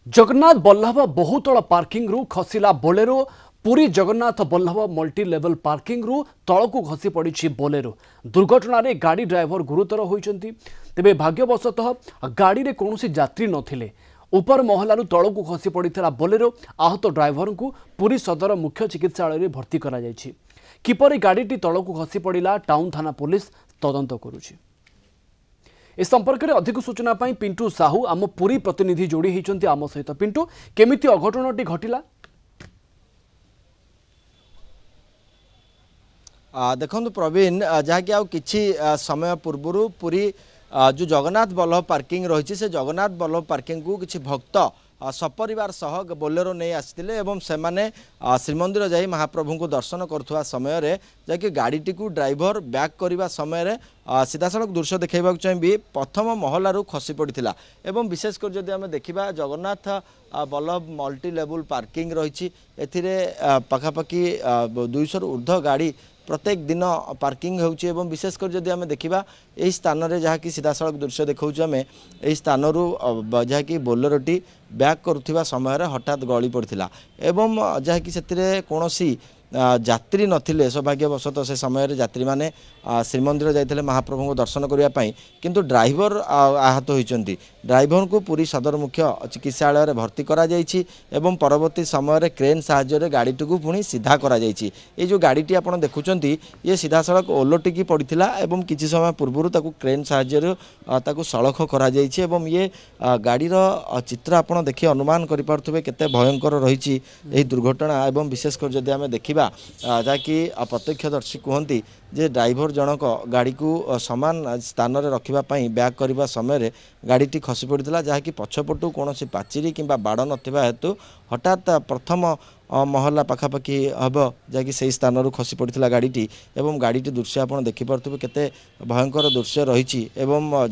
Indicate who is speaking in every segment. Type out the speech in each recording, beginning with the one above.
Speaker 1: जगन्नाथ बल्लभ बहुतल पार्किंग रु खसिला Bolero Puri Jagannath Ballabh multi level parking रु तलकू खसी पड़ी बोलेरो दुर्घटना रे गाड़ी ड्राइवर गुरुतर होइचंती। तेबे भाग्यवशतः गाड़ी रे कौनसी यात्री नथिले। ऊपर महलारू तलकू खसी पड़ा बोलेरो आहत ड्राइवर को पुरी सदर मुख्य चिकित्सालय रे भर्ती करा जायछि। किपरि गाड़ीटी तलकू खसी पड़ा टाउन थाना पुलिस तदंत करुछि। ए संपर्क में अधिक सूचना पाई पिंटू साहू आम पुरी प्रतिनिधि जोड़ी होती आम सहित। पिंटू केमिति अघटनटी घटिला?
Speaker 2: देखो प्रवीण जहाँकि आउ किछि समय पूर्व पुरी जो जगन्नाथ बल्लभ पार्किंग रही से जगन्नाथ बल्लभ पार्किंग को किछि भक्त सपरिवार सह बोलेरो नहीं आसते एवं सेमाने श्रीमंदिर जाई महाप्रभु को दर्शन करुवा समय रे जहाँकि गाड़ीटी को ड्राइवर बैक करने समय रे सीधासलख दृश्य देखा चाहिए प्रथम महलारू खसी पड़ा एवं विशेषकर जदि आम देखा Jagannath Ballabh multi level parking रही पाखापाखि 200 ऊर्ध्व गाड़ी प्रत्येक दिन पार्किंग होउची एवं विशेषकर जदि आम देखा यही स्थान में जहाँकि सीधासलख दृश्य देखा आम यही स्थान जहाँकि बोलेरोटी बैक करुवा समय हठात गली पड़ता एवं जहाँकि से कौनसी यात्री नथिले। सौभाग्यवशतः से समय यात्री माने श्रीमंदिर जाइए महाप्रभु को दर्शन करने किंतु ड्राइवर आहत होती। ड्राइवर को पूरी सदर मुख्य चिकित्सालय रे भर्ती करा जायछि एवं परवर्ती समय क्रेन साहाय्य गाड़ीटी को पुणी सीधा करा जायछि। ये जो गाड़ीटी आप देखुंती ये सीधा सड़क ओलटिकी पड़ता एवं किसी समय पूर्व ताकू क्रेन साहाय्य ताकू सड़क करा जायछि एवं ये गाड़ीर चित्र आप देखि अनुमान करें केते भयंकर रही दुर्घटना एवं विशेषकर जदि आम देखा जहाँकि प्रत्यक्षदर्शी कहती जे ड्राइवर जनक गाड़ी को समान स्थान में रखापी बैक करने समय गाड़ीटी खसी पड़ा जहाँकि पछपटू कौन पाचेरी कि बाड़ नथिबा हेतु हठात प्रथम महला पाखापाखि हम जहाँकि से स्थान खसी पड़ा गाड़ीटी एवं गाड़ीटी दृश्य आप देखिपे केते भयंकर दृश्य रही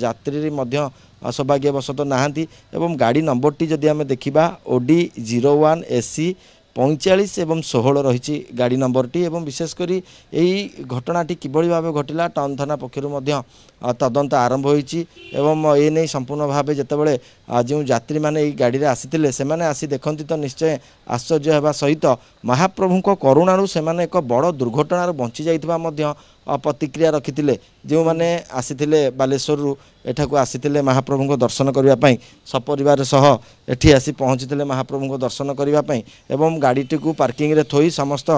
Speaker 2: यात्री सौभाग्यवशतः नहांती एवं गाड़ी नंबरटी जदि आम देखा OD 01 SC 45 एवं 16 रही गाड़ी नंबरटी एवं विशेषकर यही घटनाटी किभली भाव घटिला टाउन थाना पक्षर तदंत आरंभ होईची एवं ये नहीं संपूर्ण भाव जितेबाला जो यात्री मैंने गाड़ी में आसी से आसी देखती तो निश्चय आश्चर्य होगा सहित महाप्रभु करुणारू से एक बड़ दुर्घटना बंची जाइथिबा प्रतिक्रिया रखिते जो मैंने आसी बालेश्वर एठाकू आसी महाप्रभु को दर्शन करने सपरिवार सह एठी आसी पहुँची महाप्रभु को दर्शन करने एवं गाड़ीटी को पार्किंग रे थोई समस्त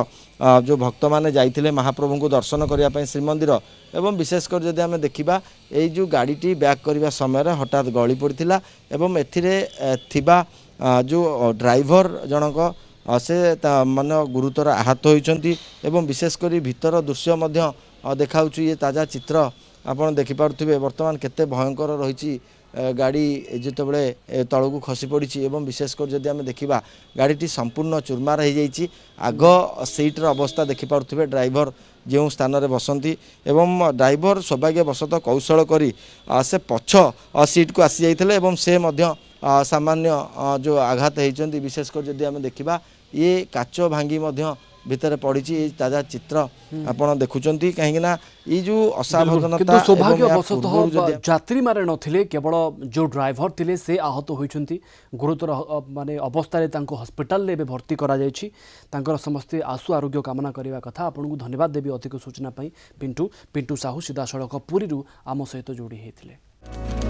Speaker 2: जो भक्त मैंने जाइथिले महाप्रभु को दर्शन करने श्रीमंदिर एवं विशेषकर जदि आम देखा यही जो गाड़ीटी बैक करने समय हठात गली पड़ता एवं एथिबा जो ड्राइवर जनक से मान गुरुतर आहत होती एवं विशेषकर भीतर दृश्य देखा ये ताजा चित्र आपड़ देखिपे बर्तमान केते भयंकर रही गाड़ी जितेबाला तलू खसी पड़ी एवं विशेषकर जदि आम देखा गाड़ीटी संपूर्ण चूरमार हो जाइए आग सीट्र अवस्था देखिपे ड्राइवर जो स्थान में बसंती एवं ड्राइवर सौभाग्यवशतः कौशल करी से पछ सीट को आसी जाइए एवं से सामान्य जो आघात होती विशेषकर जदि आम देखा ये काच भांगी भितर पड़ी ताजा चित्र आपड़ देखुंत कहीं जो असावधानता
Speaker 1: सौभाग्यवशतः यात्री मारे नथिले केवल जो ड्राइवर थिले से आहत होइछंती गुरुतर माने अवस्था रे तांको हॉस्पिटल ले भर्ती करा जायछि। तांकर समस्ते आशु आरोग्य कामना करबा कथा। आपन को धन्यवाद देबी अधिक सूचना पाई पिंटू साहू सीधा सड़क पुरी आम सहित जोड़ी हेथिले।